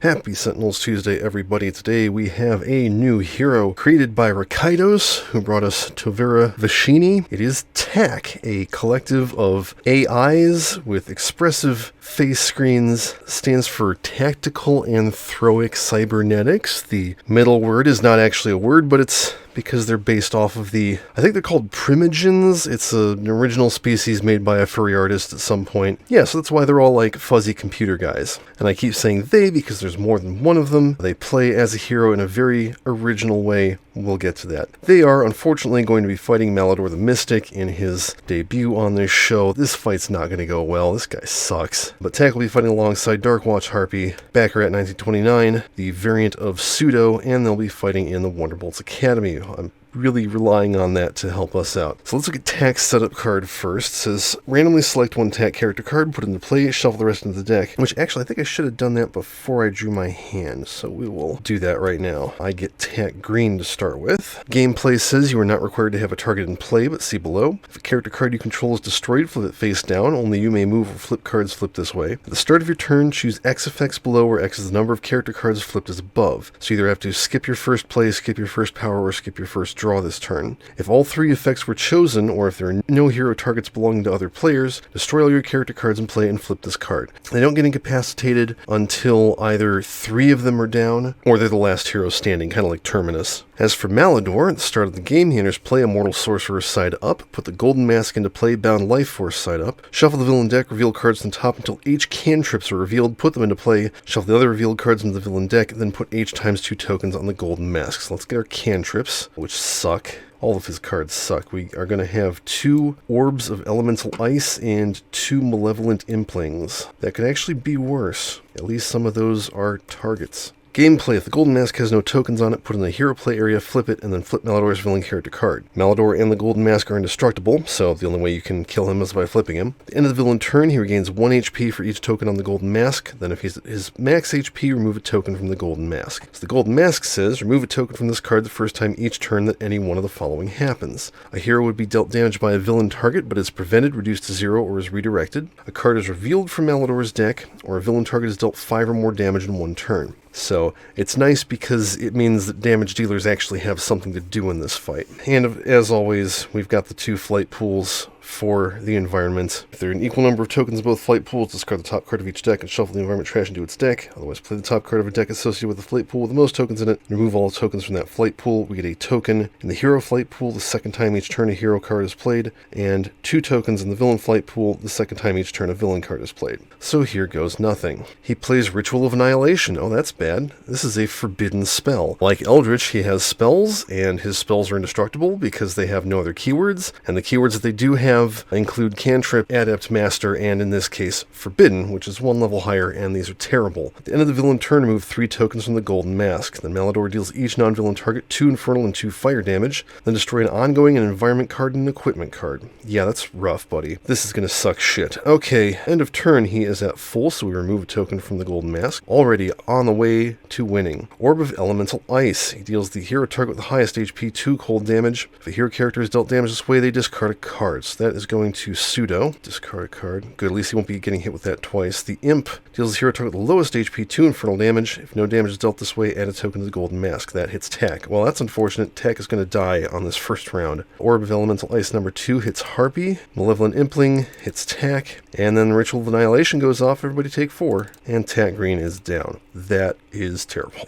Happy Sentinels Tuesday, everybody. Today we have a new hero created by Rakaitos, who brought us Tovera Vashini. It is T.A.C, a collective of AIs with expressive face screens. Stands for Tactical Anthroic Cybernetics. The middle word is not actually a word, but it's because they're based off of I think they're called primogens. It's an original species made by a furry artist at some point. Yeah, so that's why they're all like fuzzy computer guys. And I keep saying they because there's more than one of them. They play as a hero in a very original way. We'll get to that. They are unfortunately going to be fighting Malador the Mystic in his debut on this show. This fight's not going to go well. This guy sucks. But T.A.C will be fighting alongside Darkwatch Harpy, Baccarat 1929, the variant of Pseudo, and they'll be fighting in the Wonderbolts Academy. I'm really relying on that to help us out. So let's look at T.A.C's setup card first. It says, randomly select one T.A.C character card, put it into play, shuffle the rest into the deck. Which actually, I think I should have done that before I drew my hand, so we will do that right now. I get T.A.C green to start with. Gameplay says you are not required to have a target in play, but see below. If a character card you control is destroyed, flip it face down. Only you may move or flip cards flipped this way. At the start of your turn, choose X effects below, where X is the number of character cards flipped as above. So you either have to skip your first play, skip your first power, or skip your first draw this turn. If all three effects were chosen, or if there are no hero targets belonging to other players, destroy all your character cards in play and flip this card. They don't get incapacitated until either three of them are down, or they're the last hero standing, kind of like Terminus. As for Malador, at the start of the game, he enters play a Mortal Sorcerer side up, put the Golden Mask into play, bound Life Force side up, shuffle the villain deck, reveal cards from the top until H cantrips are revealed, put them into play, shuffle the other revealed cards into the villain deck, then put H times 2 tokens on the Golden Mask. So let's get our cantrips, which suck. All of his cards suck. We are going to have 2 Orbs of Elemental Ice and 2 Malevolent Implings. That could actually be worse. At least some of those are targets. Gameplay. If the Golden Mask has no tokens on it, put it in the hero play area, flip it, and then flip Malador's villain character card. Malador and the Golden Mask are indestructible, so the only way you can kill him is by flipping him. At the end of the villain turn, he regains 1 HP for each token on the Golden Mask. Then if he's at his max HP, remove a token from the Golden Mask. So the Golden Mask says, remove a token from this card the first time each turn that any one of the following happens. A hero would be dealt damage by a villain target, but is prevented, reduced to 0, or is redirected. A card is revealed from Malador's deck, or a villain target is dealt 5 or more damage in 1 turn. So it's nice because it means that damage dealers actually have something to do in this fight. And as always, we've got the 2 flight pools for the environment. If there are an equal number of tokens in both flight pools, discard the top card of each deck and shuffle the environment trash into its deck. Otherwise, play the top card of a deck associated with the flight pool with the most tokens in it. Remove all the tokens from that flight pool. We get a token in the hero flight pool the second time each turn a hero card is played, and 2 tokens in the villain flight pool the second time each turn a villain card is played. So here goes nothing. He plays Ritual of Annihilation. Oh, that's bad. This is a forbidden spell. Like Eldritch, he has spells, and his spells are indestructible because they have no other keywords, and the keywords that they do have include Cantrip, Adept, Master, and in this case, Forbidden, which is 1 level higher, and these are terrible. At the end of the villain turn, remove 3 tokens from the Golden Mask. Then Malador deals each non-villain target 2 Infernal and 2 Fire damage, then destroy an ongoing and environment card and an equipment card. Yeah, that's rough, buddy. This is gonna suck shit. Okay, end of turn, he is at full, so we remove a token from the Golden Mask. Already on the way to winning. Orb of Elemental Ice. He deals the hero target with the highest HP 2 cold damage. If a hero character is dealt damage this way, they discard a card. So that is going to Pseudo. Discard a card. Good, at least he won't be getting hit with that twice. The Imp deals the hero target with the lowest HP 2 Infernal damage. If no damage is dealt this way, add a token to the Golden Mask. That hits T.A.C. Well, that's unfortunate. T.A.C is going to die on this first round. Orb of Elemental Ice number 2 hits Harpy. Malevolent Impling hits T.A.C. And then Ritual of Annihilation goes off. Everybody take 4. And T.A.C green is down. That is terrible.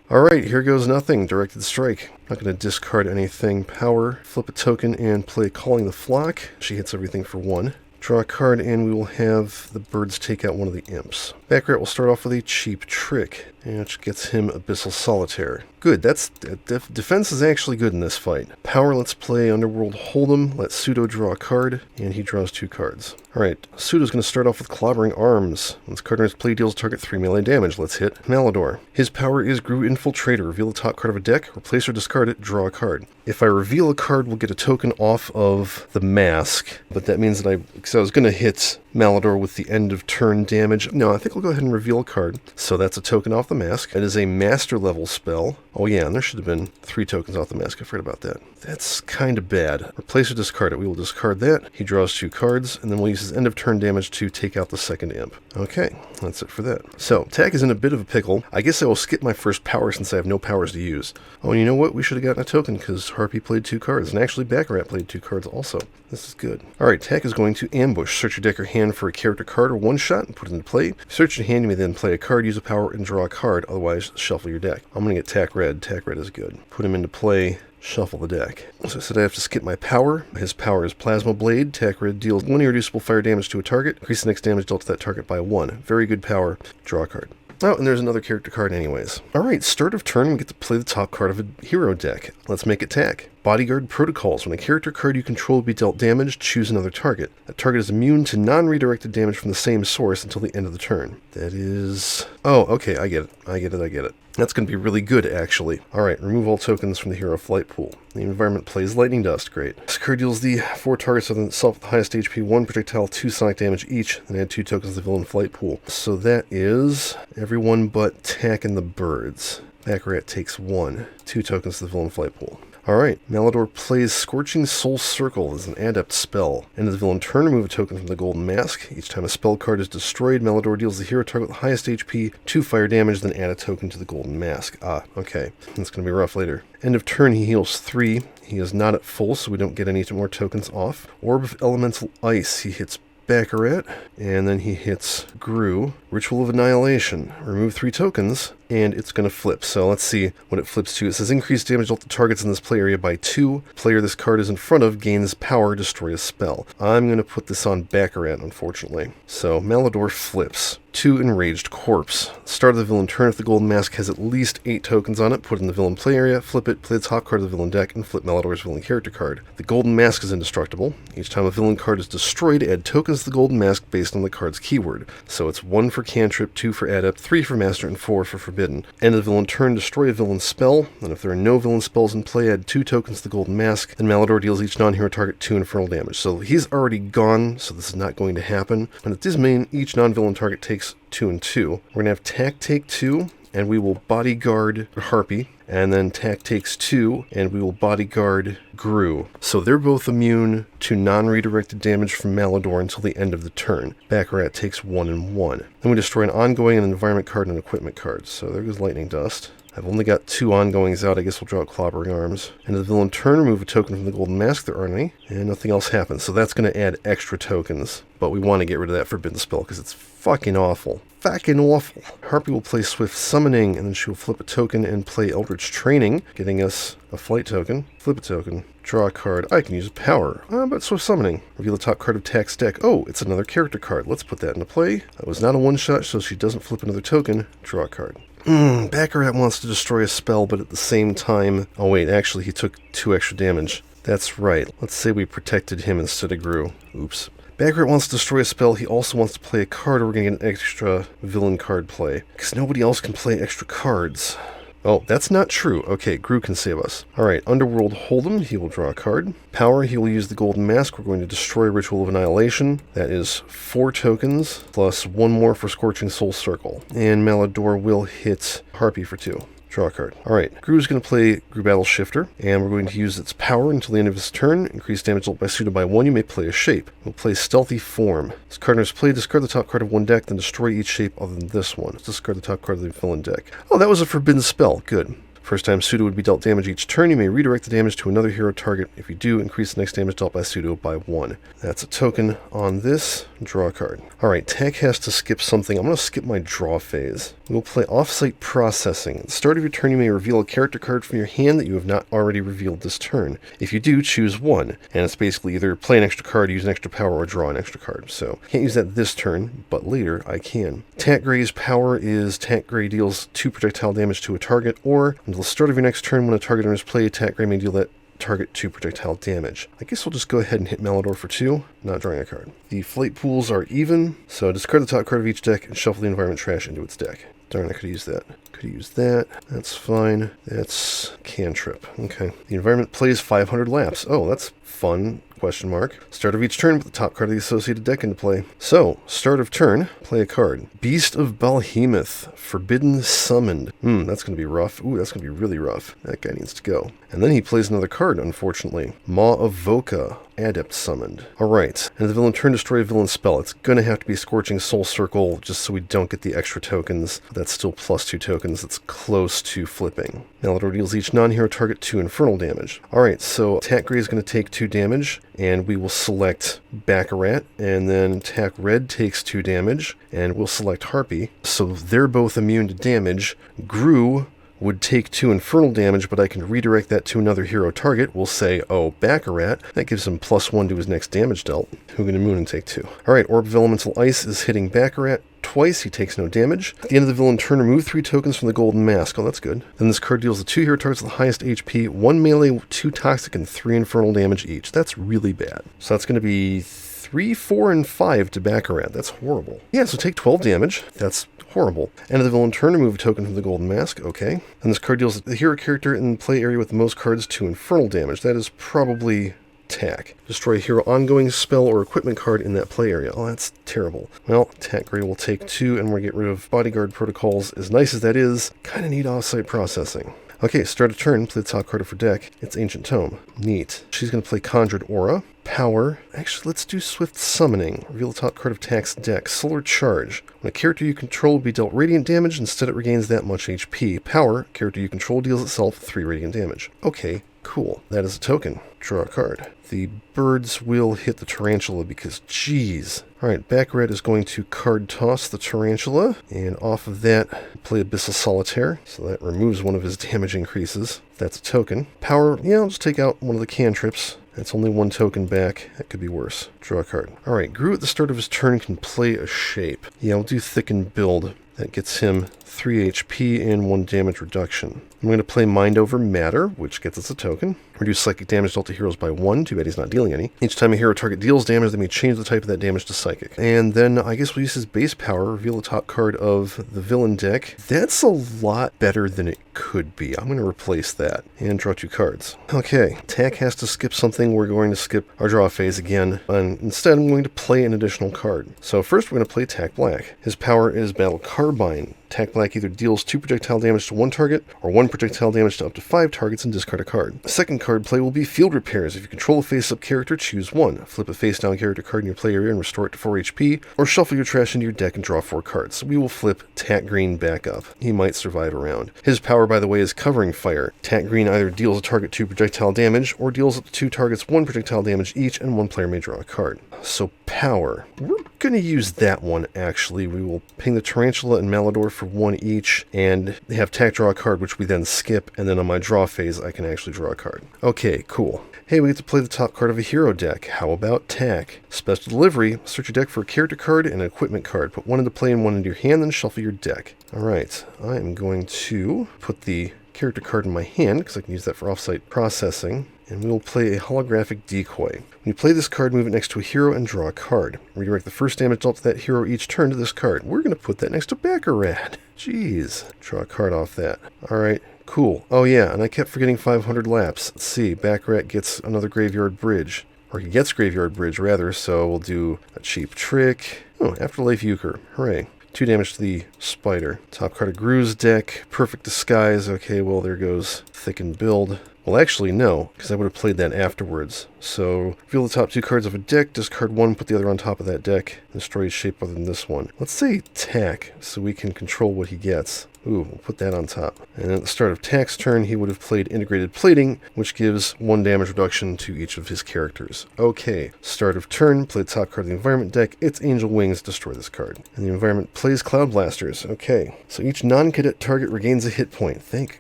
Alright, here goes nothing. Directed Strike. Not going to discard anything. Power. Flip a token and play Calling the Flock. She hits everything for 1. Draw a card and we will have the birds take out one of the imps. Baccarat will start off with a cheap trick, which gets him Abyssal Solitaire. Good, defense is actually good in this fight. Power lets play Underworld Hold'em, let Pseudo draw a card, and he draws 2 cards. Alright, Pseudo's going to start off with Clobbering Arms. Once card enters play, deals target 3 melee damage. Let's hit Malador. His power is Gru Infiltrator. Reveal the top card of a deck, replace or discard it, draw a card. If I reveal a card, we'll get a token off of the mask, but that means that because I was going to hit Malador with the end of turn damage. No, I think we'll go ahead and reveal a card. So that's a token off the mask. It is a master level spell. Oh yeah, and there should have been 3 tokens off the mask. I forgot about that. That's kind of bad. Replace or discard it. We will discard that. He draws 2 cards, and then we'll use his end of turn damage to take out the second imp. Okay, that's it for that. So, T.A.C is in a bit of a pickle. I guess I will skip my first power since I have no powers to use. Oh, and you know what? We should have gotten a token because Harpy played 2 cards, and actually Baccarat played 2 cards also. This is good. Alright, T.A.C is going to ambush. Search your deck or hand for a character card or one shot and put it into play. Search your hand, you may then play a card, use a power, and draw a card. Otherwise, shuffle your deck. I'm going to get T.A.C red. T.A.C red is good. Put him into play. Shuffle the deck. So I said I have to skip my power. His power is Plasma Blade. T.A.C red deals 1 irreducible fire damage to a target. Increase the next damage dealt to that target by 1. Very good power. Draw a card. Oh, and there's another character card anyways. Alright, start of turn, we get to play the top card of a hero deck. Let's make it T.A.C. Bodyguard Protocols. When a character card you control will be dealt damage, choose another target. That target is immune to non-redirected damage from the same source until the end of the turn. That is... Oh, okay, I get it. That's going to be really good, actually. Alright, remove all tokens from the hero flight pool. The environment plays Lightning Dust. Great. This card deals the 4 targets other than itself with the highest HP 1 projectile, 2 sonic damage each, then add 2 tokens to the villain flight pool. So that is everyone but T.A.C and the birds. Baccarat takes 1. 2 tokens to the villain flight pool. Alright, Malador plays Scorching Soul Circle as an adept spell. End of the villain turn, remove a token from the golden mask. Each time a spell card is destroyed, Malador deals the hero target with the highest HP 2 fire damage, then add a token to the golden mask. Ah, okay. That's going to be rough later. End of turn, he heals 3. He is not at full, so we don't get any more tokens off. Orb of Elemental Ice, he hits Baccarat, and then he hits Gru. Ritual of Annihilation. Remove 3 tokens, and it's going to flip. So let's see what it flips to. It says increase damage dealt to targets in this play area by 2. Player this card is in front of gains power, destroy a spell. I'm going to put this on Baccarat, unfortunately. So Malador flips. 2 Enraged Corpse. Start of the villain turn, if the golden mask has at least 8 tokens on it, put it in the villain play area, flip it, play the top card of the villain deck, and flip Malador's villain character card. The golden mask is indestructible. Each time a villain card is destroyed, add tokens to the golden mask based on the card's keyword. So it's 1 for cantrip, 2 for adept, 3 for master, and 4 for forbidden. End of the villain turn, destroy a villain spell, and if there are no villain spells in play, add 2 tokens to the golden mask, and Malador deals each non-hero target 2 infernal damage. So he's already gone, so this is not going to happen. And at this main, each non-villain target takes 2 and 2. We're going to have T.A.C take 2, and we will bodyguard Harpy, and then T.A.C takes 2, and we will bodyguard Gru. So they're both immune to non-redirected damage from Malador until the end of the turn. Baccarat takes 1 and 1. Then we destroy an ongoing, an environment card, and an equipment card. So there goes Lightning Dust. I've only got 2 ongoings out. I guess we'll draw Clobbering Arms. End of the villain turn, remove a token from the golden mask. There aren't any. And nothing else happens. So that's going to add extra tokens. But we want to get rid of that forbidden spell because it's fucking awful. Fucking awful. Harpy will play Swift Summoning, and then she will flip a token and play Eldritch Training, getting us a flight token. Flip a token. Draw a card. I can use a power. But Swift Summoning. Reveal the top card of T.A.C's deck. Oh, it's another character card. Let's put that into play. That was not a one-shot, so she doesn't flip another token. Draw a card. Baccarat wants to destroy a spell, but at the same time... Oh wait, actually he took 2 extra damage. That's right. Let's say we protected him instead of Gru. Oops. Baccarat wants to destroy a spell. He also wants to play a card, or we're going to get an extra villain card play. Because nobody else can play extra cards. Oh, that's not true. Okay, Gru can save us. Alright, Underworld Hold'em, he will draw a card. Power, he will use the golden mask. We're going to destroy Ritual of Annihilation. That is 4 tokens, plus 1 more for Scorching Soul Circle. And Malador will hit Harpy for 2. Draw a card. Alright, Gru's going to play Gru Battle Shifter, and we're going to use its power until the end of his turn. Increase damage dealt by pseudo by 1. You may play a shape. We'll play Stealthy Form. This card is played, discard the top card of one deck, then destroy each shape other than this one. Let's discard the top card of the villain deck. Oh, that was a forbidden spell. Good. First time pseudo would be dealt damage each turn. You may redirect the damage to another hero target. If you do, increase the next damage dealt by pseudo by 1. That's a token on this. Draw a card. Alright, T.A.C has to skip something. I'm going to skip my draw phase. We'll play Offsite Processing. At the start of your turn, you may reveal a character card from your hand that you have not already revealed this turn. If you do, choose 1. And it's basically either play an extra card, use an extra power, or draw an extra card. So, can't use that this turn, but later I can. T.A.C Gray's power is T.A.C Gray deals 2 projectile damage to a target, or until the start of your next turn, when a target enters play, T.A.C Gray may deal that target 2 projectile damage. I guess we'll just go ahead and hit Malador for 2, not drawing a card. The flight pools are even, so discard the top card of each deck and shuffle the environment trash into its deck. Darn, I could use that. Could use that. That's fine. That's cantrip. Okay. The environment plays 500 laps. Oh, that's fun. Question mark. Start of each turn, put the top card of the associated deck into play. So, start of turn, play a card. Beast of Balhemoth, Forbidden Summoned. That's going to be rough. Ooh, that's going to be really rough. That guy needs to go. And then he plays another card, unfortunately. Maw of Voka, Adept Summoned. Alright, and the villain turn, destroy a villain spell. It's going to have to be Scorching Soul Circle, just so we don't get the extra tokens. That's still +2 tokens. That's close to flipping. Malador deals each non-hero target 2 infernal damage. Alright, so attack gray is going to take 2 damage, and we will select Baccarat, and then attack red takes 2 damage, and we'll select Harpy. So they're both immune to damage. Gru would take 2 infernal damage, but I can redirect that to another hero target. We'll say, oh, Baccarat. That gives him +1 to his next damage dealt. Who can immune and take 2. Alright, Orb of Elemental Ice is hitting Baccarat twice. He takes no damage. At the end of the villain turn, remove 3 tokens from the Golden Mask. Oh, that's good. Then this card deals the 2 hero targets with the highest HP, 1 melee, 2 toxic, and 3 infernal damage each. That's really bad. So that's going to be 3, 4, and 5 to Baccarat. That's horrible. Yeah, so take 12 damage. That's horrible. End of the villain turn, remove a token from the Golden Mask. Okay. And this card deals the hero character in the play area with the most cards 2 infernal damage. That is probably T.A.C. Destroy a hero ongoing spell or equipment card in that play area. Oh, that's terrible. Well, attack grade will take 2, and we're going to get rid of Bodyguard Protocols. As nice as that is, kind of need offsite processing. Okay, start a turn, play the top card of her deck. It's Ancient Tome. Neat. She's going to play Conjured Aura. Power. Actually, let's do Swift Summoning. Reveal the top card of T.A.C's deck. Solar Charge. When a character you control will be dealt radiant damage, instead it regains that much HP. Power. Character you control deals itself 3 radiant damage. Okay, cool. That is a token. Draw a card. The birds will hit the tarantula because, geez. Alright, Baccarat is going to card toss the tarantula, and off of that, play Abyssal Solitaire, so that removes one of his damage increases. That's a token. Power, yeah, I'll just take out one of the cantrips. That's only 1 token back. That could be worse. Draw a card. Alright, Gru at the start of his turn can play a shape. Yeah, we'll do Thicken Build. That gets him 3 HP and 1 damage reduction. I'm going to play Mind Over Matter, which gets us a token. Reduce psychic damage dealt to heroes by 1. Too bad he's not dealing any. Each time a hero target deals damage, they may change the type of that damage to psychic. And then I guess we'll use his base power, reveal the top card of the villain deck. That's a lot better than it could be. I'm going to replace that and draw 2 cards. Okay, T.A.C has to skip something. We're going to skip our draw phase again, and instead I'm going to play an additional card. So first we're going to play T.A.C Black. His power is Battle Carbine. T.A.C Black either deals 2 projectile damage to 1 target, or 1 projectile damage to up to 5 targets and discard a card. The second card play will be Field Repairs. If you control a face-up character, choose 1. Flip a face-down character card in your play area and restore it to 4 HP, or shuffle your trash into your deck and draw 4 cards. So we will flip T.A.C Green back up. He might survive a round. His power, by the way, is Covering Fire. T.A.C Green either deals a target 2 projectile damage, or deals up to 2 targets 1 projectile damage each, and 1 player may draw a card. So power. We're going to use that one, actually. We will ping the Tarantula and Malador for 1 each, and they have T.A.C draw a card, which we then skip, and then on my draw phase, I can actually draw a card. Okay, cool. Hey, we get to play the top card of a hero deck. How about T.A.C? Special delivery. Search your deck for a character card and an equipment card. Put 1 into play and 1 into your hand, then shuffle your deck. Alright, I am going to put the character card in my hand, because I can use that for offsite processing. And we will play a Holographic Decoy. When you play this card, move it next to a hero and draw a card. Redirect the first damage dealt to that hero each turn to this card. We're going to put that next to Baccarat. Jeez. Draw a card off that. Alright, cool. Oh yeah, and I kept forgetting 500 laps. Let's see, Baccarat gets another Graveyard Bridge. Or he gets Graveyard Bridge, rather, so we'll do a cheap trick. Oh, Afterlife Euchre. Hooray. 2 damage to the spider. Top card of Gru's deck. Perfect Disguise. Okay, well, there goes Thicken Build. Well, actually, no, because I would have played that afterwards. So, reveal the top 2 cards of a deck, discard 1, put the other on top of that deck, and destroy his shape other than this one. Let's say T.A.C, so we can control what he gets. Ooh, we'll put that on top. And at the start of T.A.C's turn, he would have played Integrated Plating, which gives 1 damage reduction to each of his characters. Okay, start of turn, play the top card of the environment deck, it's Angel Wings, destroy this card. And the environment plays Cloud Blasters. Okay, so each non-cadet target regains a hit point. Thank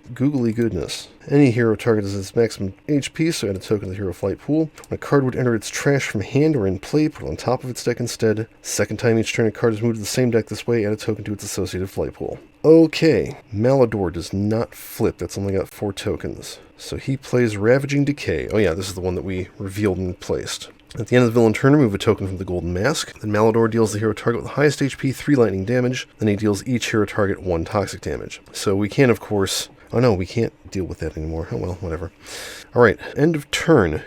googly goodness. Any hero target is its maximum HP, so add a token to the hero flight pool. When a card would enter its trash from hand or in play, put it on top of its deck instead. Second time each turn a card is moved to the same deck this way, add a token to its associated flight pool. Okay, Malador does not flip, that's only got 4 tokens. So he plays Ravaging Decay. Oh yeah, this is the one that we revealed and placed. At the end of the villain turn, remove a token from the Golden Mask. Then Malador deals the hero target with the highest HP 3 lightning damage. Then he deals each hero target 1 toxic damage. So we can, of course, Oh no, we can't deal with that anymore. Oh well, whatever. Alright, end of turn.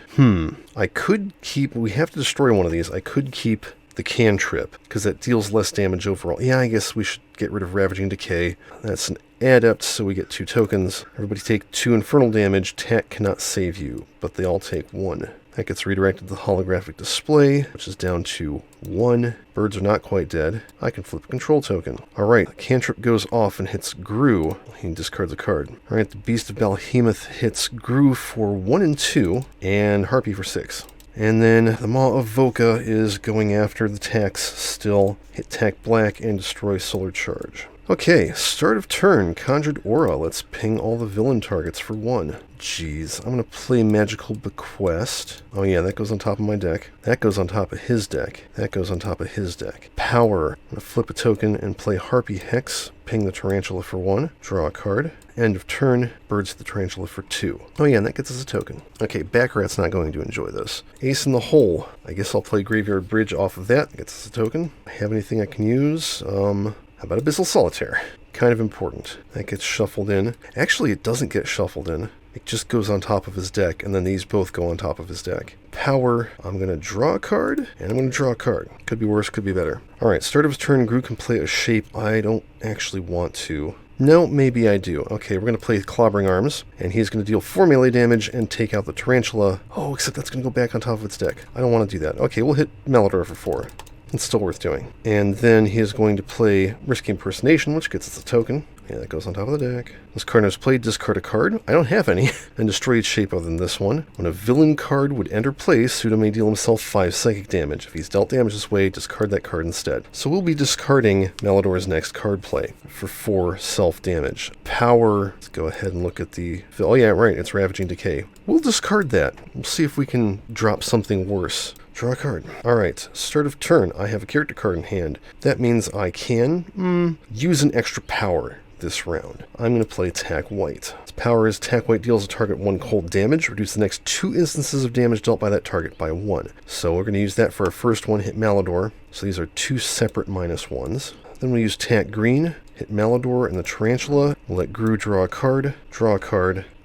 I could keep... We have to destroy one of these. I could keep the cantrip, because that deals less damage overall. Yeah, I guess we should get rid of Ravaging Decay. That's an adept, so we get 2 tokens. Everybody take 2 infernal damage. T.A.C cannot save you, but they all take 1. That gets redirected to the holographic display, which is down to 1. Birds are not quite dead. I can flip a control token. Alright, cantrip goes off and hits Gru. He discards a card. Alright, the Beast of Behemoth hits Gru for 1 and 2, and Harpy for 6. And then the Maw of Voka is going after the T.A.C still. Hit T.A.C black and destroy Solar Charge. Okay, start of turn, Conjured Aura. Let's ping all the villain targets for 1. Jeez, I'm going to play Magical Bequest. Oh yeah, that goes on top of my deck. That goes on top of his deck. That goes on top of his deck. Power. I'm going to flip a token and play Harpy Hex. Ping the Tarantula for 1. Draw a card. End of turn, Birds the Tarantula for 2. Oh yeah, and that gets us a token. Okay, Backrat's not going to enjoy this. Ace in the Hole. I guess I'll play Graveyard Bridge off of that. Gets us a token. Have anything I can use? How about Abyssal Solitaire? Kind of important. That gets shuffled in. Actually, it doesn't get shuffled in. It just goes on top of his deck, and then these both go on top of his deck. Power, I'm going to draw a card, and I'm going to draw a card. Could be worse, could be better. Alright, start of his turn, Gru can play a shape. I don't actually want to. No, maybe I do. Okay, we're going to play Clobbering Arms, and he's going to deal 4 melee damage and take out the Tarantula. Oh, except that's going to go back on top of its deck. I don't want to do that. Okay, we'll hit Malador for 4. It's still worth doing. And then he is going to play Risky Impersonation, which gets us a token. Yeah, that goes on top of the deck. This card has played, discard a card. I don't have any. And destroy its shape other than this one. When a villain card would enter play, Pseudo may deal himself 5 psychic damage. If he's dealt damage this way, discard that card instead. So we'll be discarding Malador's next card play for 4 self-damage. Power. Let's go ahead and look at the... Oh yeah, right, it's Ravaging Decay. We'll discard that. We'll see if we can drop something worse. Draw a card. Alright, start of turn. I have a character card in hand. That means I can use an extra power this round. I'm going to play T.A.C White. Its power is T.A.C White deals a target 1 cold damage, reduce the next 2 instances of damage dealt by that target by 1. So we're going to use that for our first one, hit Malador. So these are 2 separate -1s. Then we use T.A.C Green, hit Malador and the Tarantula. We'll let Gru draw a card,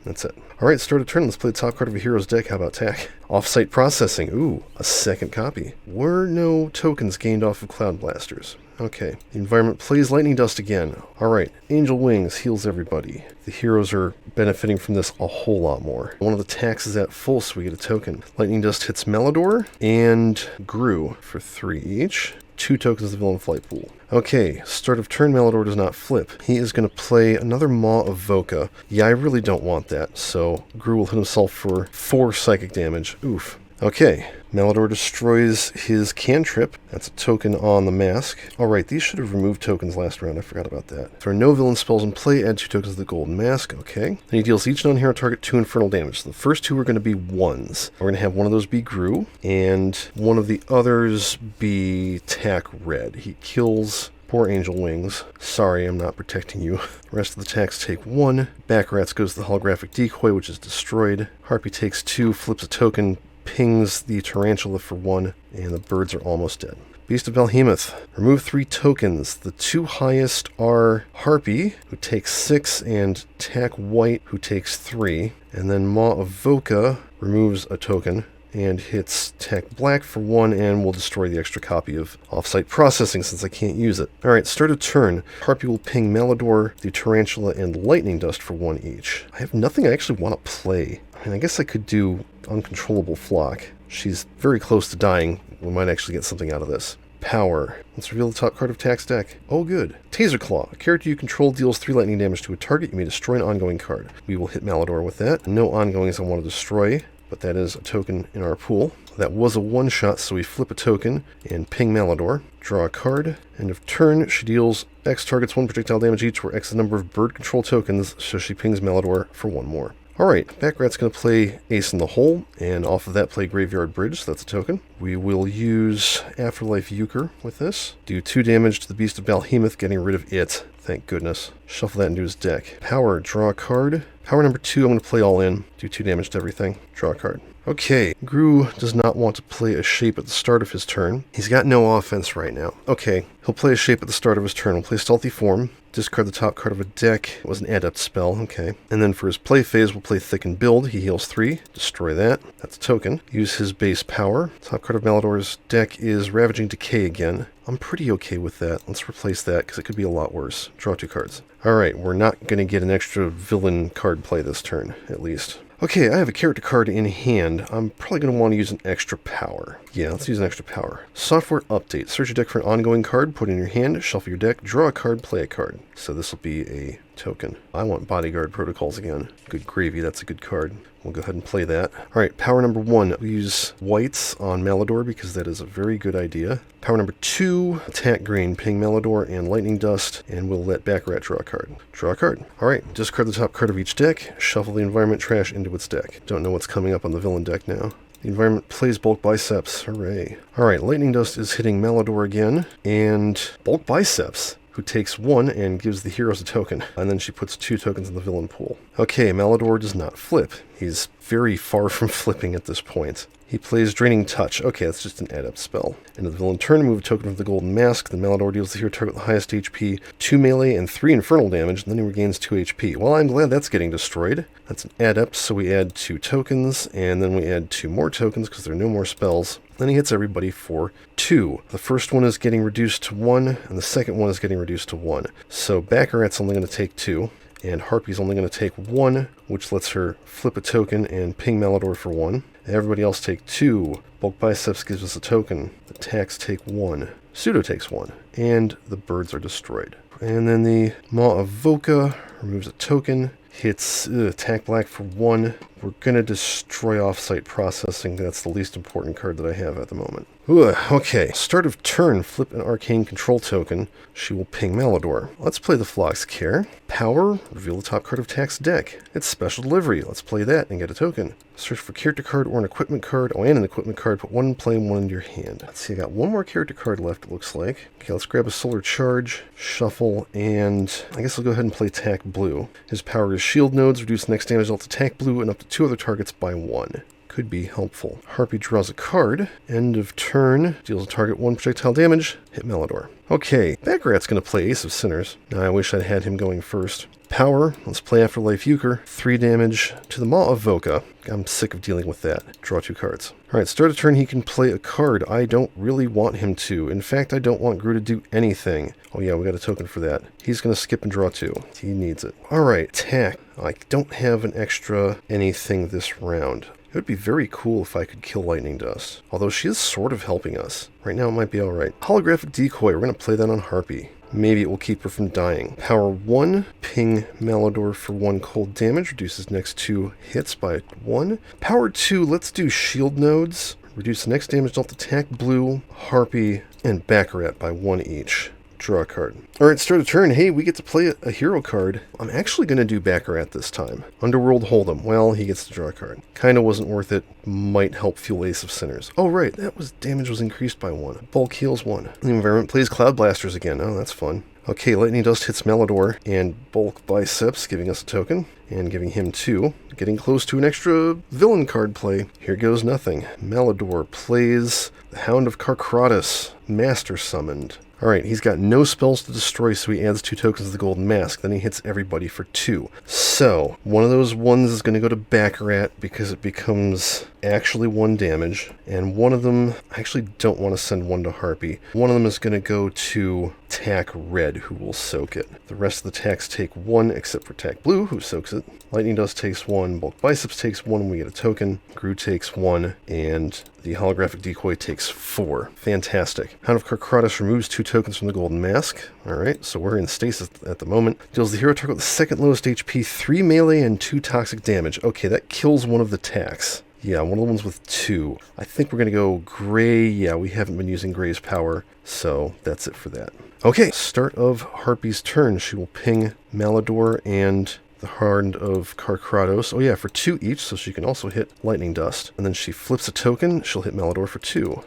that's it. Alright, start a turn. Let's play the top card of a hero's deck. How about T.A.C? Offsite Processing. Ooh, a second copy. Were no tokens gained off of Cloud Blasters. Okay. The environment plays Lightning Dust again. Alright, Angel Wings heals everybody. The heroes are benefiting from this a whole lot more. One of the T.A.Cs is at full, so we get a token. Lightning Dust hits Malador and Gru for 3 each. 2 tokens of the Villain Flight Pool. Okay, start of turn, Malador does not flip. He is going to play another Maw of Voka. Yeah, I really don't want that, so Gru will hit himself for 4 psychic damage. Oof. Okay, Malador destroys his cantrip. That's a token on the mask. Alright, these should have removed tokens last round. I forgot about that. If there are no villain spells in play, add 2 tokens of the golden mask. Okay. Then he deals each non-hero target 2 infernal damage. So the first 2 are going to be 1s. We're going to have one of those be Gru, and one of the others be T.A.C Red. He kills... Poor Angel Wings. Sorry, I'm not protecting you. The rest of the T.A.Cs take 1. Backrats goes to the holographic decoy, which is destroyed. Harpy takes 2, flips a token, pings the Tarantula for 1, and the birds are almost dead. Beast of Behemoth. Remove 3 tokens. The 2 highest are Harpy, who takes 6, and T.A.C White, who takes 3. And then Maw of Voka removes a token and hits T.A.C Black for 1, and will destroy the extra copy of Offsite Processing since I can't use it. Alright, start a turn. Harpy will ping Malador, the Tarantula, and Lightning Dust for 1 each. I have nothing I actually want to play. I mean, I guess I could do Uncontrollable Flock. She's very close to dying. We might actually get something out of this. Power. Let's reveal the top card of T.A.C's deck. Oh good. Taser Claw. A character you control deals 3 lightning damage to a target. You may destroy an ongoing card. We will hit Malador with that. No ongoings I want to destroy, but that is a token in our pool. That was a 1-shot, so we flip a token and ping Malador. Draw a card. End of turn, she deals X targets 1 projectile damage each, where X is the number of bird control tokens, so she pings Malador for 1 more. Alright, Backrat's going to play Ace in the Hole, and off of that play Graveyard Bridge, so that's a token. We will use Afterlife Euchre with this. Do 2 damage to the Beast of Behemoth, getting rid of it. Thank goodness. Shuffle that into his deck. Power, draw a card. Power number 2, I'm going to play all in. Do 2 damage to everything. Draw a card. Okay, Gru does not want to play a shape at the start of his turn. He's got no offense right now. Okay, he'll play a shape at the start of his turn. We'll play Stealthy Form. Discard the top card of a deck. It was an adept spell, okay. And then for his play phase, we'll play Thicken Build. He heals 3. Destroy that. That's a token. Use his base power. Top card of Malador's deck is Ravaging Decay again. I'm pretty okay with that. Let's replace that because it could be a lot worse. Draw 2 cards. Alright, we're not going to get an extra villain card play this turn, at least. Okay, I have a character card in hand. I'm probably going to want to use an extra power. Yeah, let's use an extra power. Software update. Search your deck for an ongoing card, put it in your hand, shuffle your deck, draw a card, play a card. So this will be a token. I want Bodyguard Protocols again. Good gravy, that's a good card. We'll go ahead and play that. Alright, power number 1. We'll use whites on Malador because that is a very good idea. Power number 2, attack green, ping Malador and Lightning Dust, and we'll let Baccarat draw a card. Draw a card. Alright, discard the top card of each deck, shuffle the environment trash into its deck. Don't know what's coming up on the villain deck now. The environment plays Bulk Biceps. Hooray. Alright, Lightning Dust is hitting Malador again, and Bulk Biceps, who takes 1 and gives the heroes a token. And then she puts 2 tokens in the villain pool. Okay, Malador does not flip. He's very far from flipping at this point. He plays Draining Touch. Okay, that's just an adept spell. End of the villain turn, move a token from the Golden Mask. The Malador deals the hero target with the highest HP, 2 melee and 3 infernal damage, and then he regains 2 HP. Well, I'm glad that's getting destroyed. That's an adept, so we add 2 tokens, and then we add 2 more tokens because there are no more spells. Then he hits everybody for 2. The first one is getting reduced to 1, and the second one is getting reduced to 1. So Baccarat's only going to take 2. And Harpy's only going to take 1, which lets her flip a token and ping Malador for 1. Everybody else take 2. Bulk Biceps gives us a token. The T.A.C take 1. Pseudo takes 1. And the birds are destroyed. And then the Maw of Voka removes a token. Hits attack black for 1. We're going to destroy offsite processing. That's the least important card that I have at the moment. Okay, start of turn, flip an arcane control token. She will ping Malador. Let's play the Phlox Care. Power, reveal the top card of T.A.C's deck. It's Special Delivery. Let's play that and get a token. Search for character card or an equipment card. Oh, and an equipment card. Put 1 in play and 1 into your hand. Let's see, I got 1 more character card left, it looks like. Okay, let's grab a Solar Charge, shuffle, and I guess I'll go ahead and play T.A.C Blue. His power is Shield Nodes, reduce next damage dealt to T.A.C Blue and up to 2 other targets by 1. Could be helpful. Harpy draws a card. End of turn. Deals a target 1 projectile damage. Hit Malador. Okay, Baccarat's going to play Ace of Sinners. Now I wish I'd had him going first. Power. Let's play Afterlife Euchre. 3 damage to the Maw of Voka. I'm sick of dealing with that. Draw 2 cards. Alright, start of turn he can play a card. I don't really want him to. In fact, I don't want Gru to do anything. Oh yeah, we got a token for that. He's going to skip and draw 2. He needs it. Alright, T.A.C. I don't have an extra anything this round. It would be very cool if I could kill Lightning Dust. Although she is sort of helping us. Right now it might be alright. Holographic Decoy. We're going to play that on Harpy. Maybe it will keep her from dying. Power 1. Ping Malador for 1 cold damage. Reduces next 2 hits by 1. Power 2. Let's do Shield Nodes. Reduce the next damage dealt to T.A.C Blue, Harpy, and Baccarat by 1 each. Draw a card. Alright, start a turn. Hey, we get to play a hero card. I'm actually going to do Baccarat this time. Underworld Hold'em. Well, he gets to draw a card. Kinda wasn't worth it. Might help fuel Ace of Sinners. Oh, right. Damage was increased by 1. Bulk heals 1. The environment plays Cloud Blasters again. Oh, that's fun. Okay, Lightning Dust hits Malador, and Bulk Biceps, giving us a token, and giving him 2. Getting close to an extra villain card play. Here goes nothing. Malador plays the Hound of Carcrotus, Master Summoned. Alright, he's got no spells to destroy, so he adds 2 tokens to the Golden Mask. Then he hits everybody for 2. So, one of those ones is going to go to Baccarat because it becomes actually 1 damage. And one of them, I actually don't want to send 1 to Harpy. One of them is going to go to T.A.C Red, who will soak it. The rest of the T.A.Cs take 1, except for T.A.C Blue, who soaks it. Lightning Dust takes 1, Bulk Biceps takes 1, and we get a token. Gru takes 1, and the Holographic Decoy takes 4. Fantastic. Hound of Carcrotus removes 2 tokens from the Golden Mask. Alright, so we're in stasis at the moment. Deals the hero target with the second lowest HP, 3 melee and 2 toxic damage. Okay, that kills one of the T.A.Cs. Yeah, one of the ones with 2. I think we're going to go Gray. Yeah, we haven't been using Gray's power, so that's it for that. Okay, start of Harpy's turn. She will ping Malador and the Hound of Carcrotus. Oh yeah, for 2 each, so she can also hit Lightning Dust. And then she flips a token. She'll hit Malador for 2.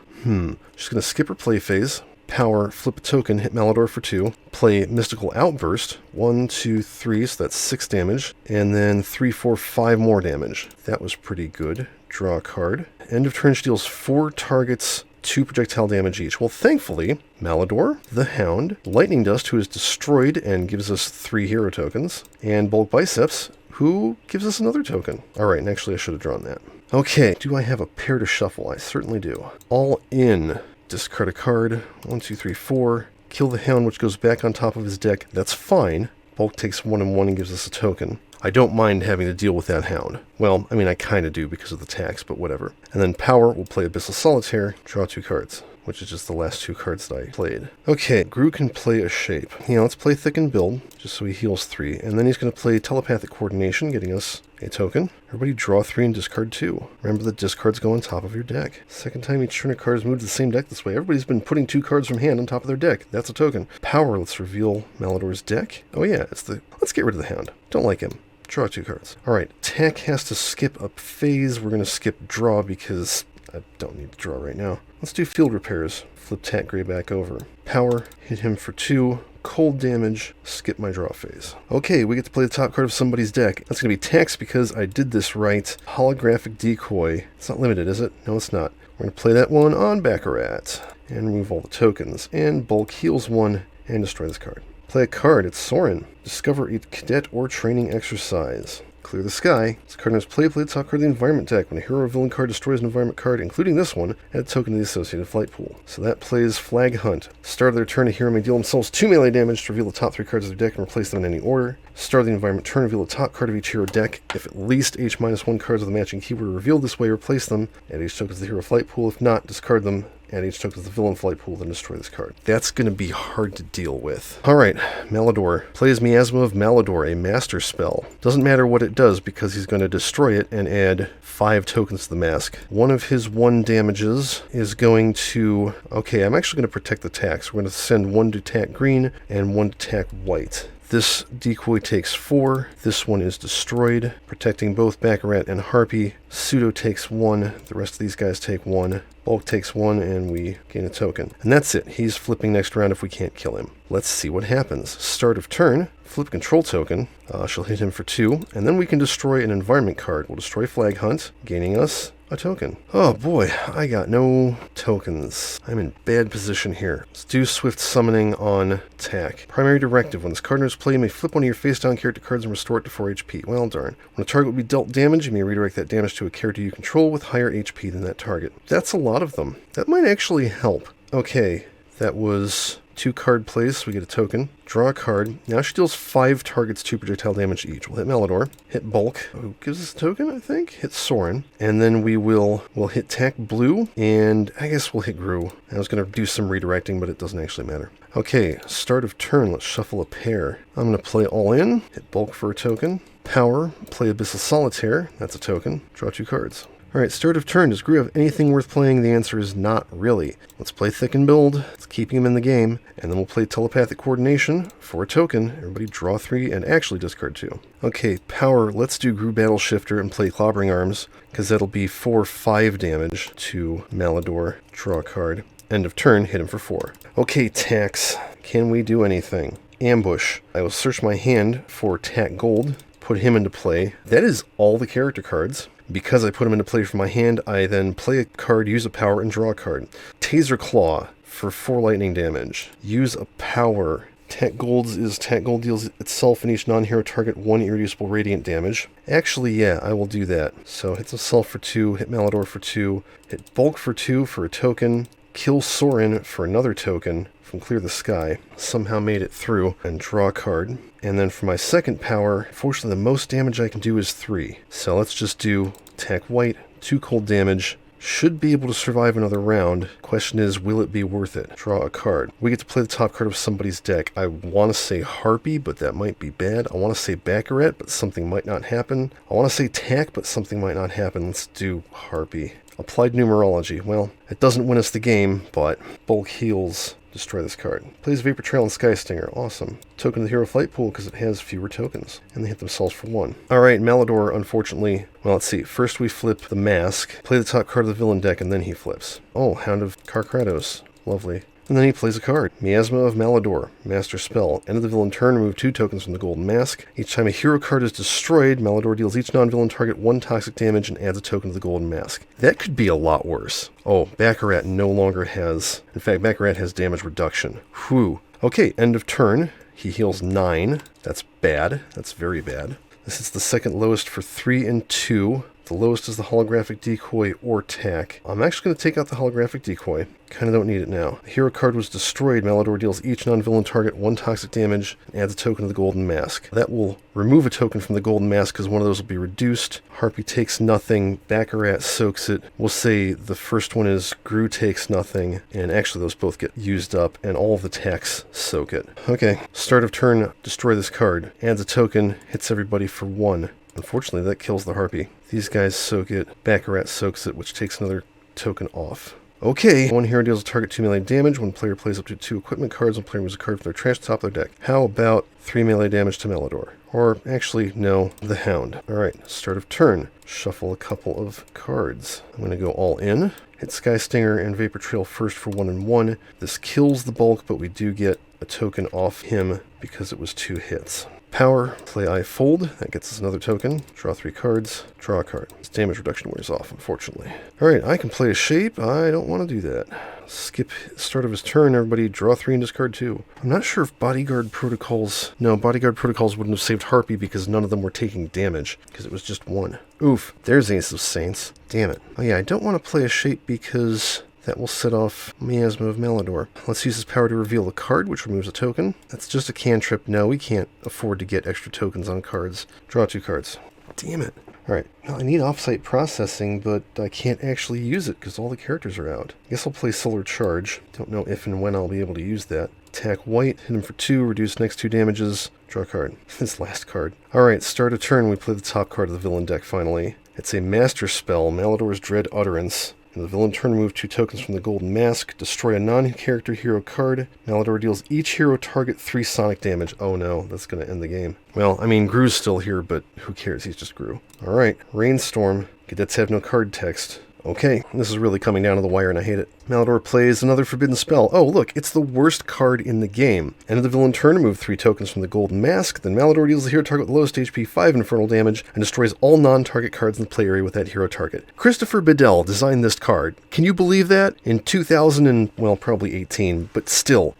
She's going to skip her play phase, power, flip a token, hit Malador for 2, play Mystical Outburst, 1, 2, 3, so that's 6 damage, and then 3, 4, 5 more damage. That was pretty good. Draw a card. End of turn, she deals 4 targets 2 projectile damage each. Well, thankfully, Malador, the Hound, Lightning Dust, who is destroyed and gives us 3 hero tokens, and Bulk Biceps, who gives us another token. Alright, and actually I should have drawn that. Okay, do I have a pair to shuffle? I certainly do. All in. Discard a card. 1, 2, 3, 4. Kill the Hound, which goes back on top of his deck. That's fine. Bulk takes 1 and 1 and gives us a token. I don't mind having to deal with that Hound. Well, I mean, I kind of do because of the tax, but whatever. And then power, we'll play Abyssal Solitaire, draw 2 cards, which is just the last 2 cards that I played. Okay, Gru can play a shape. Let's play Thicken Build, just so he heals 3. And then he's going to play Telepathic Coordination, getting us a token. Everybody draw 3 and discard 2. Remember that discards go on top of your deck. Second time each turn a card is moved to the same deck this way. Everybody's been putting 2 cards from hand on top of their deck. That's a token. Power, let's reveal Malador's deck. Oh yeah, let's get rid of the Hound. Don't like him. Draw 2 cards. Alright, Tack has to skip a phase. We're going to skip draw because I don't need to draw right now. Let's do Field Repairs. Flip Tack Gray back over. Power, hit him for 2. Cold damage, skip my draw phase. Okay, we get to play the top card of somebody's deck. That's going to be Tax because I did this right. Holographic Decoy. It's not limited, is it? No, it's not. We're going to play that one on Baccarat. And remove all the tokens. And Bulk heals 1 and destroy this card. Play a card. It's Soren. Discover a cadet or training exercise. Clear the Sky. This card has play the top card of the environment deck. When a hero or villain card destroys an environment card, including this one, add a token to the associated flight pool. So that plays Flag Hunt. Start of their turn, a hero may deal themselves 2 melee damage to reveal the top 3 cards of their deck and replace them in any order. Start of the environment turn, reveal the top card of each hero deck. If at least H-1 cards of the matching keyword are revealed this way, replace them. Add H tokens to the hero flight pool. If not, discard them. Add H tokens to the villain flight pool, then destroy this card. That's going to be hard to deal with. Alright, Malador. Plays Miasma of Malador, a master spell. Doesn't matter what it does because he's going to destroy it and add 5 tokens to the mask. One of his 1 damages is going to... Okay, I'm actually going to protect the tax. We're going to send 1 to Tack Green and 1 to Tack White. This decoy takes 4. This one is destroyed, protecting both Baccarat and Harpy. Pseudo takes 1. The rest of these guys take 1. Bulk takes 1, and we gain a token. And that's it. He's flipping next round if we can't kill him. Let's see what happens. Start of turn. Flip control token. She'll hit him for 2. And then we can destroy an environment card. We'll destroy Flag Hunt, gaining us a token. Oh boy, I got no tokens. I'm in bad position here. Let's do Swift Summoning on Tack. Primary Directive. When this card enters play, you may flip one of your face-down character cards and restore it to 4 HP. Well, darn. When a target will be dealt damage, you may redirect that damage to a character you control with higher HP than that target. That's a lot of them. That might actually help. Okay, that was 2 card plays, so we get a token. Draw a card. Now she deals 5 targets 2 projectile damage each. We'll hit Malador, hit Bulk, who gives us a token, I think. Hit Soren, and then we'll hit Tack Blue, and I guess we'll hit Gru. I was going to do some redirecting, but it doesn't actually matter. Okay, start of turn. Let's shuffle a pair. I'm going to play All In, hit Bulk for a token. Power, play Abyssal Solitaire. That's a token. Draw 2 cards. Alright, start of turn. Does Gru have anything worth playing? The answer is not really. Let's play Thicken Build. It's keeping him in the game. And then we'll play Telepathic Coordination for a token. Everybody draw 3 and actually discard 2. Okay, power. Let's do Gru Battle Shifter and play Clobbering Arms, because that'll be 4/5 damage to Malador. Draw a card. End of turn, hit him for 4. Okay, Tax. Can we do anything? Ambush. I will search my hand for Tack Gold, put him into play. That is all the character cards. Because I put them into play from my hand, I then play a card, use a power, and draw a card. Taser Claw for 4 lightning damage. Use a power. Tack Gold deals itself and each non-hero target 1 irreducible radiant damage. Actually, yeah, I will do that. So hits himself for 2, hit Malador for 2, hit Bulk for 2 for a token, kill Soren for another token from Clear the Sky. Somehow made it through, and draw a card. And then for my second power, fortunately the most damage I can do is 3. So let's just do Tack White, 2 cold damage. Should be able to survive another round. Question is, will it be worth it? Draw a card. We get to play the top card of somebody's deck. I want to say Harpy, but that might be bad. I want to say Baccarat, but something might not happen. I want to say Tack, but something might not happen. Let's do Harpy. Applied Numerology. Well, it doesn't win us the game, but Bulk heals. Destroy this card. Plays Vapor Trail and Sky Stinger. Awesome. Token to the hero flight pool because it has fewer tokens. And they hit themselves for 1. Alright, Malador, unfortunately... Well, let's see. First we flip the mask. Play the top card of the villain deck and then he flips. Oh, Hound of Karkratos. Lovely. And then he plays a card. Miasma of Malador. Master spell. End of the villain turn, remove 2 tokens from the golden mask. Each time a hero card is destroyed, Malador deals each non-villain target 1 toxic damage and adds a token to the golden mask. That could be a lot worse. Oh, Baccarat no longer has... In fact, Baccarat has damage reduction. Whew. Okay, end of turn. He heals 9. That's bad. That's very bad. This is the second lowest for 3 and 2. The lowest is the holographic decoy or tack. I'm actually going to take out the holographic decoy. Kind of don't need it now. The hero card was destroyed. Malador deals each non-villain target 1 toxic damage and adds a token to the golden mask. That will remove a token from the golden mask because one of those will be reduced. Harpy takes nothing. Baccarat soaks it. We'll say the first one is Gru takes nothing. And actually those both get used up and all of the tacks soak it. Okay, start of turn, destroy this card. Adds a token, hits everybody for 1. Unfortunately, that kills the Harpy. These guys soak it. Baccarat soaks it, which takes another token off. Okay, 1 hero deals a target 2 melee damage. When player plays up to 2 equipment cards, when player moves a card from their trash to the top of their deck. How about 3 melee damage to Malador? Or, actually, no, the Hound. Alright, start of turn. Shuffle a couple of cards. I'm going to go all in. Hit Sky Stinger and Vapor Trail first for 1 and 1. This kills the bulk, but we do get a token off him because it was 2 hits. Power, play I Fold. That gets us another token. Draw 3 cards. Draw a card. His damage reduction wears off, unfortunately. Alright, I can play a shape. I don't want to do that. Skip start of his turn. Everybody draw 3 and discard 2. I'm not sure if Bodyguard Protocols... No, Bodyguard Protocols wouldn't have saved Harpy because none of them were taking damage. Because it was just 1. Oof, there's Ace of Saints. Damn it. Oh yeah, I don't want to play a shape because... that will set off Miasma of Malador. Let's use his power to reveal a card, which removes a token. That's just a cantrip. No, we can't afford to get extra tokens on cards. Draw 2 cards. Damn it. Alright, well, I need offsite processing, but I can't actually use it because all the characters are out. I guess I'll play Solar Charge. Don't know if and when I'll be able to use that. Attack white, hit him for 2, reduce next 2 damages, draw a card. This last card. Alright, start a turn, we play the top card of the villain deck finally. It's a master spell, Malador's Dread Utterance. In the villain turn, remove 2 tokens from the golden mask. Destroy a non-character hero card. Malador deals each hero target 3 sonic damage. Oh no, that's going to end the game. Well, I mean, Gru's still here, but who cares? He's just Gru. Alright, Rainstorm. Cadets have no card text. Okay, this is really coming down to the wire and I hate it. Malador plays another forbidden spell. Oh, look, it's the worst card in the game. End of the villain turn, remove 3 tokens from the golden mask. Then Malador deals the hero target with lowest HP 5 infernal damage and destroys all non-target cards in the play area with that hero target. Christopher Bedell designed this card. Can you believe that? In 2000 and, well, probably 18, but still,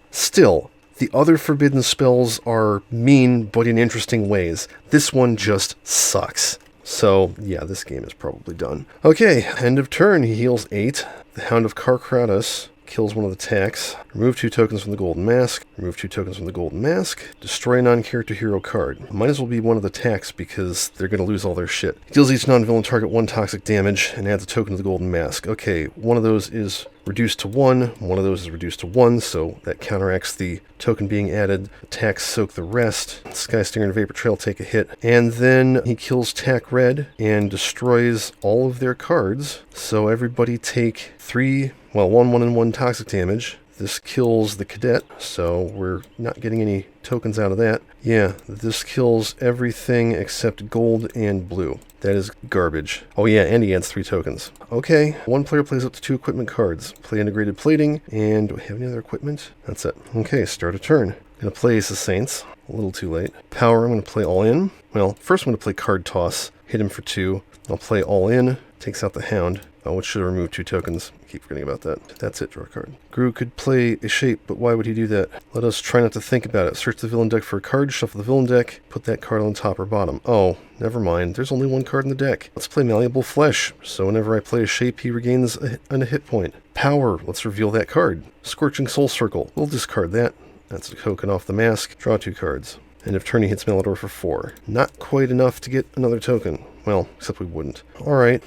the other forbidden spells are mean, but in interesting ways. This one just sucks. So, yeah, this game is probably done. Okay, end of turn, he heals 8. The Hound of Karkratos kills one of the tacks. Remove 2 tokens from the golden mask. Remove 2 tokens from the golden mask. Destroy a non-character hero card. Might as well be one of the tacks because they're going to lose all their shit. He deals each non-villain target 1 toxic damage and adds a token to the golden mask. Okay, one of those is reduced to 1. One of those is reduced to 1, so that counteracts the token being added. Attacks soak the rest. Sky Stinger and Vapor Trail take a hit. And then he kills Tack Red and destroys all of their cards. So everybody take 3... well, 1, 1, and 1 toxic damage. This kills the cadet, so we're not getting any tokens out of that. Yeah, this kills everything except gold and blue. That is garbage. Oh yeah, and he adds 3 tokens. Okay, 1 player plays up to 2 equipment cards. Play integrated plating, and do I have any other equipment? That's it. Okay, start a turn. Gonna play Ace of Saints. A little too late. Power, I'm gonna play all in. Well, first I'm gonna play card toss. Hit him for 2. I'll play all in. Takes out the Hound. Oh, it should have removed 2 tokens. I keep forgetting about that. That's it, draw a card. Gru could play a shape, but why would he do that? Let us try not to think about it. Search the villain deck for a card, shuffle the villain deck, put that card on top or bottom. Oh, never mind. There's only 1 card in the deck. Let's play Malleable Flesh, so whenever I play a shape, he regains a hit point. Power, let's reveal that card. Scorching Soul Circle, we'll discard that. That's a token off the mask. Draw 2 cards. And if turn, he hits Malador for 4. Not quite enough to get another token. Well, except we wouldn't. Alright.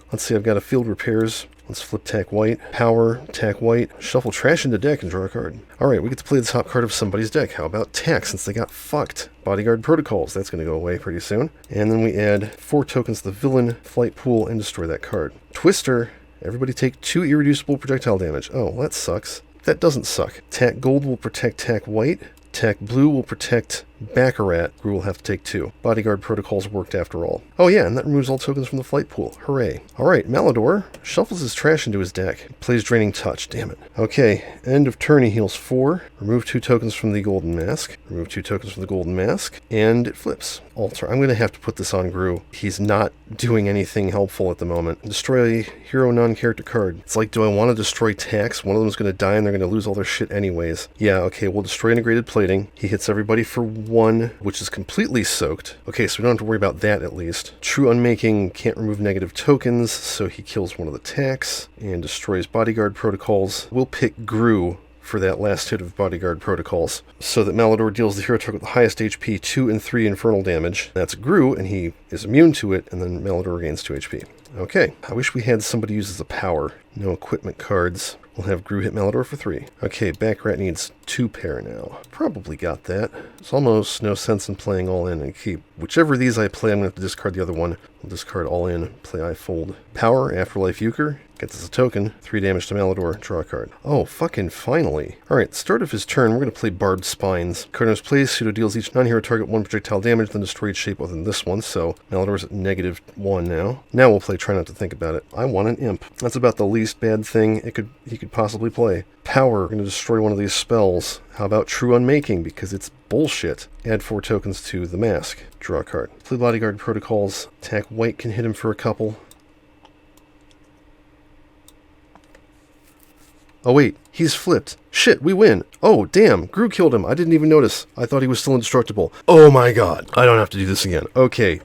Let's see, I've got a Field Repairs. Let's flip Tack White. Power, Tack White. Shuffle trash into deck and draw a card. Alright, we get to play the top card of somebody's deck. How about Tack, since they got fucked? Bodyguard Protocols. That's going to go away pretty soon. And then we add 4 tokens to the villain flight pool and destroy that card. Twister. Everybody take 2 irreducible projectile damage. Oh, that sucks. That doesn't suck. Tack Gold will protect Tack White. Tack Blue will protect Baccarat, Gru will have to take 2. Bodyguard protocols worked after all. Oh yeah, and that removes all tokens from the flight pool. Hooray. Alright, Malador shuffles his trash into his deck. Plays Draining Touch, damn it. Okay, end of turn he heals 4. Remove 2 tokens from the Golden Mask. Remove 2 tokens from the Golden Mask. And it flips. Alter. I'm going to have to put this on Gru. He's not doing anything helpful at the moment. Destroy a hero non-character card. It's like, do I want to destroy T.A.C? One of them is going to die and they're going to lose all their shit anyways. Yeah, okay, we'll destroy integrated plating. He hits everybody for 1, which is completely soaked. Okay, so we don't have to worry about that at least. True Unmaking can't remove negative tokens, so he kills one of the T.A.Cs and destroys bodyguard protocols. We'll pick Gru for that last hit of bodyguard protocols, so that Malador deals the hero target with the highest HP 2 and 3 infernal damage. That's Gru, and he is immune to it, and then Malador gains 2 HP. Okay, I wish we had somebody use as a power. No equipment cards. We'll have Gru hit Malador for 3. Okay, Baccarat needs 2 pair now. Probably got that. There's almost no sense in playing all in and keep. Whichever of these I play, I'm going to have to discard the other one. We'll discard all in, play I fold. Power, Afterlife Euchre. Gets us a token. 3 damage to Malador. Draw a card. Oh, fucking finally. Alright, start of his turn, we're going to play Barbed Spines. Card in his place, pseudo deals each non-hero target 1 projectile damage, then destroy its shape other than this one, so Malador's at -1 now. Now we'll play Try Not to Think About It. I want an imp. That's about the least bad thing he could possibly play. Power, we're going to destroy one of these spells. How about True Unmaking, because it's bullshit. Add 4 tokens to the mask. Draw a card. Play Bodyguard Protocols. Attack White can hit him for a couple. Oh wait, he's flipped. Shit, we win. Oh, damn, Gru killed him. I didn't even notice. I thought he was still indestructible. Oh my god. I don't have to do this again. Okay.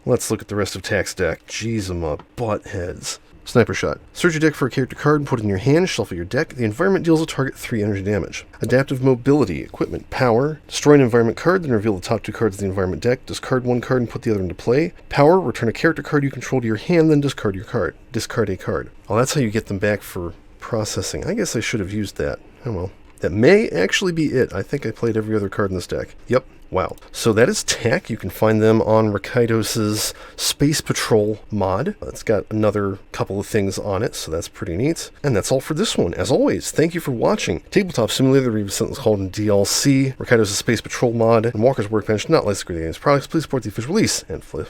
Let's look at the rest of T.A.C's deck. Jeez, buttheads. Sniper Shot. Search your deck for a character card and put it in your hand. Shuffle your deck. The environment deals a target 3 energy damage. Adaptive Mobility. Equipment. Power. Destroy an environment card, then reveal the top 2 cards of the environment deck. Discard 1 card and put the other into play. Power. Return a character card you control to your hand, then discard your card. Discard a card. Oh, that's how you get them back for processing. I guess I should have used that. Oh well. That may actually be it. I think I played every other card in this deck. Yep. Wow. So that is T.A.C. You can find them on Rakaitos' Space Patrol mod. It's got another couple of things on it, so that's pretty neat. And that's all for this one. As always, thank you for watching. Tabletop Simulator, the review Sentinels called in DLC, Rakaitos' Space Patrol mod, and Walker's Workbench, not licensed to games products. Please support the official release and flip.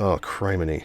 Oh, criminy.